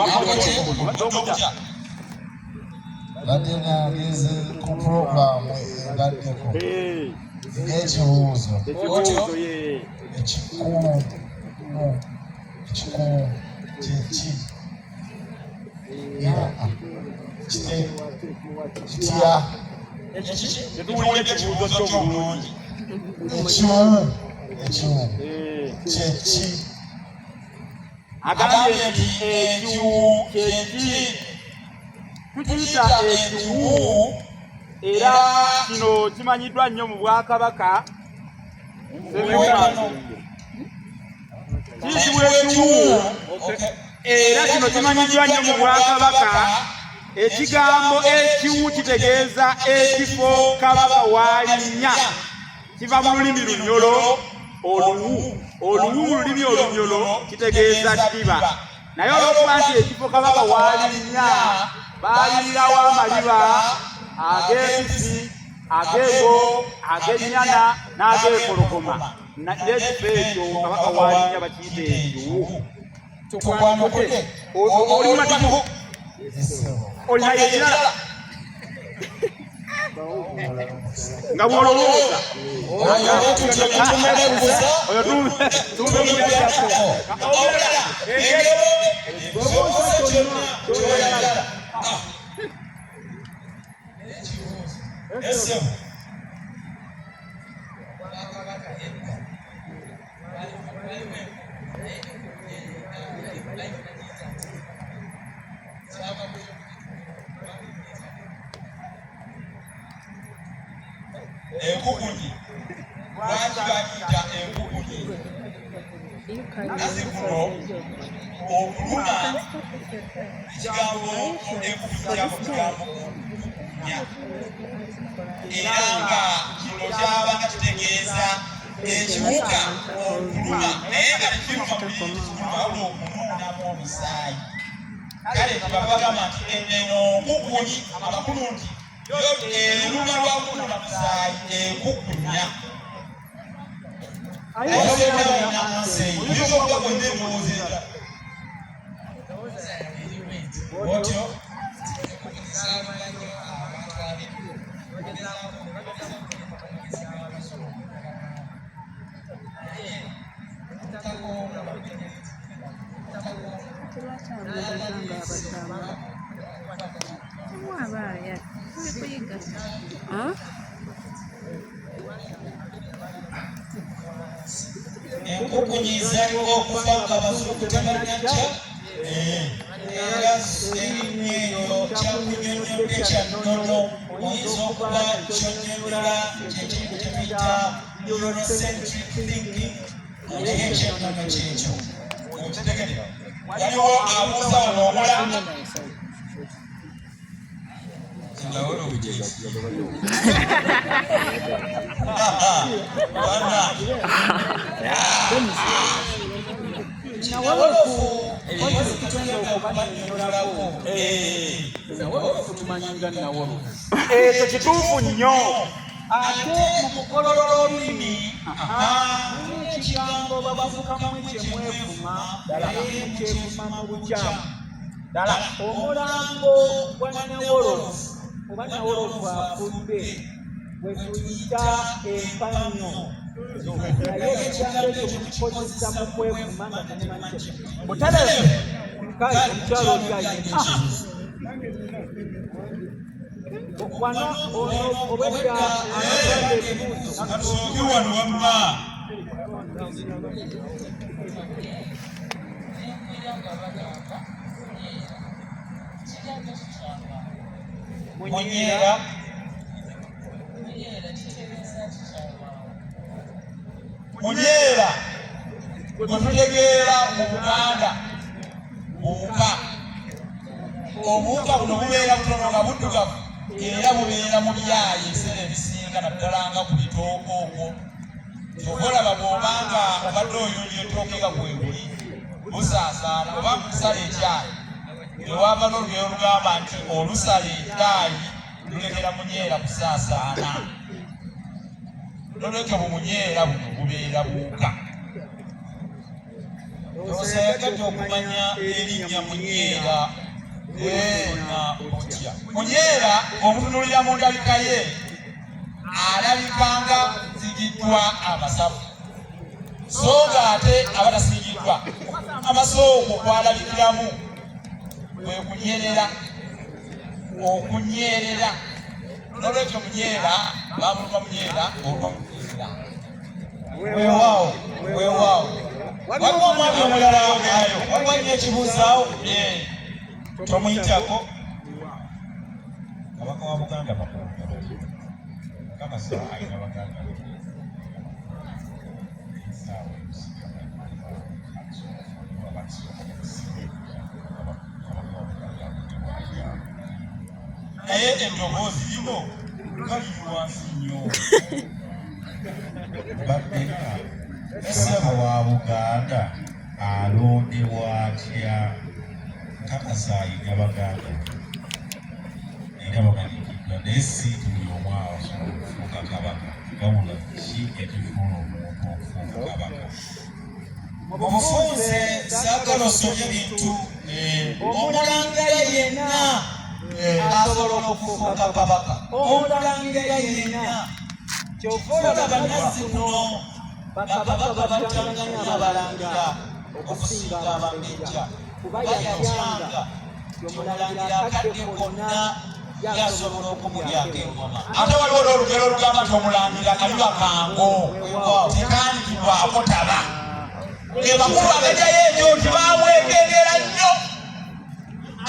badde nageze ku puroguramu egaddeko ng'ekibuuzo ekikumu kyeki kitya tetuwulira ekibuuzo ky'obulungi ekiwu kyeki agambye nti ekiwu kyeki tukiyita ekiwu era kino kimanyiddwa nnyo mu Bwakabaka kiyitibwa ekiwu era kino kimanyiddwa nnyo mu Bwakabaka ekigambo ekiwu kitegeeza ekifo kabaka w'alinnya kiva mu lulimi Lunyolo oluwu mu lulimi Olunyolo kitegeeza ddiba naye olw'okuba nti ekifo kabaka w'alinnya baayirirawo amaliba ag'empisi ag'ego ag'ennyana n'ag'empologoma n'ekifo ekyo kabaka w'alinnya bakiyita ekiwu tukwanukudde oli mumativu olinayo ekirala nga bw'olowooza oyo enkukunyi lwaki bayita enkukunyi nazikuno okuluma ekigambo enkukunya mu kigambo era nga kino kyabanga kitegeeza ekiwuka okuluma naye nga tekiva mu bintu wabula okunuunamu omusaayi. Kale tubagamba nti eno nkukunyi amakulu nti yo eruma lwakununa musaayi ekukunya. Otyo enkukunyiza okufa nga bazungu tebalinaca era erinnya eyo kyakunyonyodde kya nnono. Oyinza okuba kyonyonyola kyekintu kye tuyita Eurocentric thinking naye ekyennono kyekyo okitegeera. Waliwo abuuza wano omulanga ndawolo bujeesi ekyo kituufu nnyo. ate mu kukololo olulimi ekigambo babafukamu kyemwevuma naye kyevuma mu bukyamu. Ddala omulambo gwa Nawolofu oba Nawolofu afudde bwe tuyita empanyo, naye ekigambo ekyo mukikozesa mu kwevuma nga temumanyi butereevu. Kale omukyalo oli ayina wano obwedda amatwala ebibuuzo katusooke wano wamma munyeera munyeera gwetutegeera mu Buganda buwuka. Obuwuka buno bubeera butono nga buddugavu era bubeera mu byayi ebiseera ebisinga naddala nga ku bitoogo okwo. Ky'olaba bw'obanga obadde oyolya ettooke nga kweguli busaasaana oba kusala ekyayi ewava n'olugero olugamba nti olusala ekyayi lulekera munyeera kusaasaana. Nolwekyo bumunyeera buno bubeera buwuka. Osayagadde okumanya erinnya munyeera na otya. Munyeera omutunulira mu ndabika ye alabikanga sigiddwa amasavu, so ng'ate aba tasigiddwa amasoogo kwalabikiramu kwe kunyerera, okunyerera. Nolwekyo munyeera bamuluma munyeera olwa munyeera. Weewaawo weewaawo waliwo omwami omulala ayo waliwo nnyo ekibuuzaawo tomuyitako. Kabaka wa Buganda Kabasa alina baganda naye eddoboozi lino gali wansi nnyo. Baddenga ssebo wa Buganda alondebwa atya? Kabasa alina baganda era bamanyikiddwa naye si buli omu asobola okufuuka kabaka wabula ki ekifuula omuntu okufuuka kabaka. Obufunze saagala osomye bintu omulangira yenna asobola okufuuka kabaka. Omulangira yenna kyova olaba bannansi kuno bakabaka battanganya abalangira okusinga abambejja kuba yakyanga yomulangira akadde konna yasobola okumulyako engoma. Ate waliwo n'olugero olugamba nti omulangira kaliba kango tekandikibwako taba. Bakulu abajjayo ekyo nti bamwegendera nnyo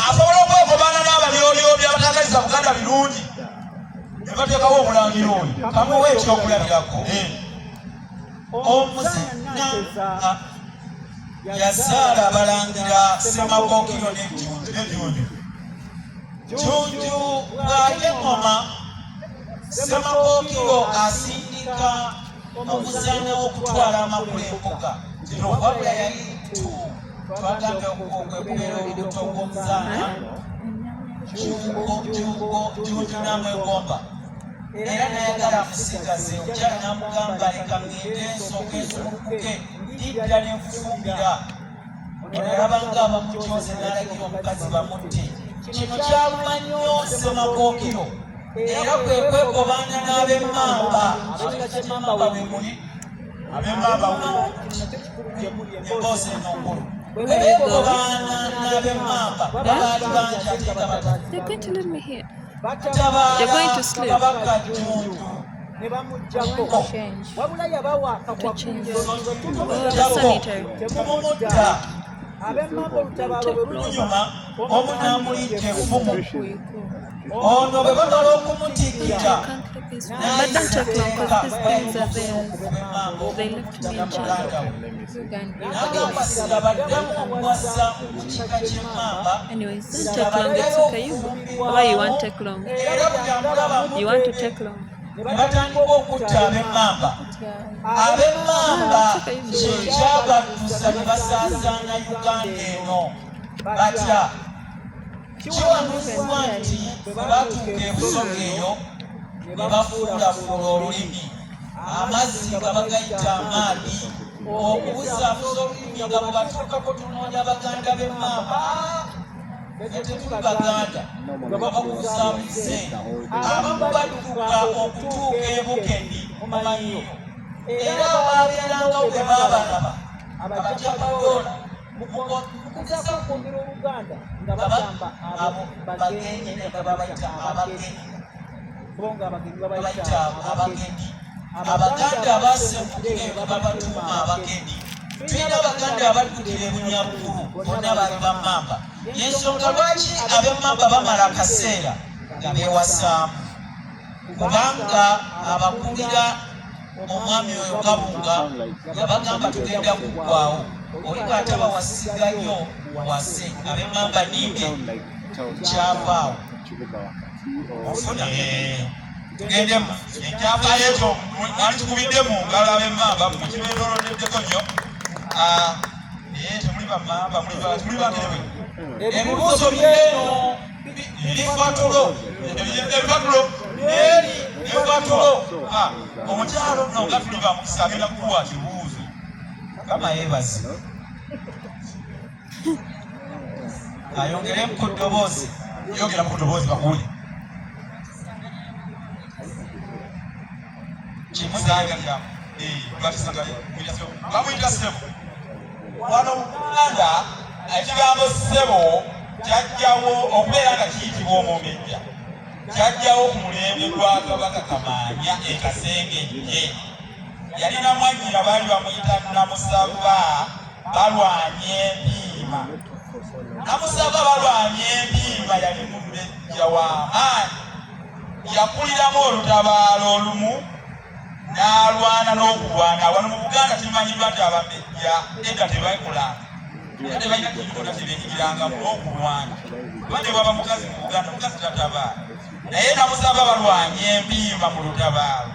asobola okwekomana n'abalyolyoli abatagaliza Buganda birungi ne bateekawo omulangira oyo kamuwa ekyokulabirako. Omuzinna yazaala abalangira Ssemakookiro n'Ejjunju. Jjunju bw'alya engoma, Ssemakookiro asindika omuzaana w'okutwala amakula embuga kino wabula yali twagambye okwekubeera olubuto bw'omuzaana junamwegomba era nayagala amusigaze omukyala n'amugamba leka ngende ensonga ezikulukuke ndidda nenfufumbira olabanga abamutyoze n'alagira omukazi bamutte kino kyaluma nnyo Ssemakookiro era kwe kwegobaana n'ab'emmamba ab'emmamba bwe muli ab'emmamba emboozi enonkulu kwegobaana n'ab'emmamba baali bangi ate nga They're going to leave me here. They're going to sleep. ne bamugyako wabula yabawa akakwakulizo Sanitary. temumutta ab'emmamba olutabaalo bwe lunyuma omunaamulidde effumu ono bwe bamala okumutikita But don't take long because these things are theirs. They left me in charge. n'agamba sirabaddamu okuwasa mu kika ky'emmamba Anyways, don't take long. It's okay. Why you want to take long? era bwe amulaba You want to take long? ne batandika okutta ab'emmamba ab'emmamba kyekyabatuusa ne basaasaana Uganda eno batya kiwanuuzibwa nti bwe batuuka ebusoga eyo ne bafuulafuula olulimi amazzi nga bagayita amaadi okubuzaabuza olulimi nga bwe batuukako tunoonya baganda b'emmamba tetuli baganda nga bakubuzaabuze abamu badduka okutuuka ebukeni mumanyiyo era babeeranga bwe baabalaba abajapadola mukuzaako okwongera oluganda nga bagamba abo bagenyi nga babayita abagenyi bo nga abagenyi babayita abagenyi abaganda abasemukire nga babatuuma abagenyi tulina abaganda abaddukira ebunyabukulu bonna baali bammamba yensonga lwaki ab'emmamba bamala akaseera nga beewasaamu kubanga abakulira omwami oyo Kabunga yabagamba tugenda kuggwaawo oli bw'ataba wasigayo wase ab'emmamba ninge kyavaawo ofuna tugendemu ekyavaayo ekyo mwali tukubidde mu ngalo ab'emmamba mukibeerolodeddeko nnyo naye temuli bammamba tuli bagerewe ebibuuzo byeno ebifatulo omukyalo nno nga tuli bamukisa agenda kukuwa kibuuzo kama yeebazi ayongeremu ku ddoboozi yongera ku ddoboozi bakuwuli kimuzangaliramu bamuyita ssebo wano mu Buganda ekigambo ssebo kyajjawo okubeera nga kiyitibwa omumejja kyajjawo ku mulembe gwa Kabaka Kamaanya e Kasengejje yalina mwannyina baali bamuyita Namusava balwanya empiima Namusava balwanya empiima yali mumejja w'amaanyi yakuliramu olutabaalo olumu n'alwana n'okulwana wano mu Buganda kimanyiddwa nti abamejja edda tebakolanga ate balina kikona kyebenyigirangamu n'okulwana kubanga bwaba mukazi mu Buganda mukazi tatabaala naye Namusava balwanya empimba mu lutabaalo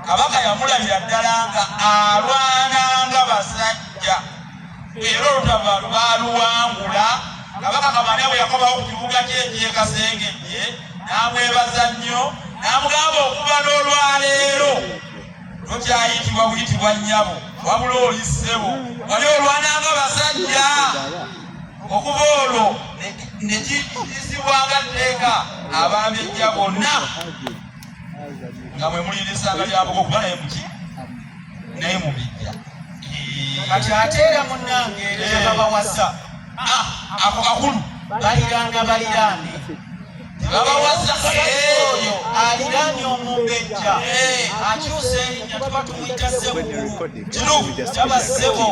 Kabaka yamulabira ddala nga alwana nga basajja era olutabaalo baaluwangula Kabaka Kamaanya bwe yakomawo ku kibuga ky'e Kasengejje n'amwebaza nnyo n'amugamba okuva n'olwaleero tokyayitibwa buyitibwa nnyabo wabula oli ssebo wali olwana nga basajja okuva olwo ne kiyisibwanga tteeka abambejja bonna nga mwe mulina essanga lyambuga okuba naye muki naye mubijja kati ate era munnange era babawasa ako kakulu baliraana baliraane babawasa oyo aliraanye omumbejja akyusa erinnya tuba tumuyita ssebukulu kino yaba ssebo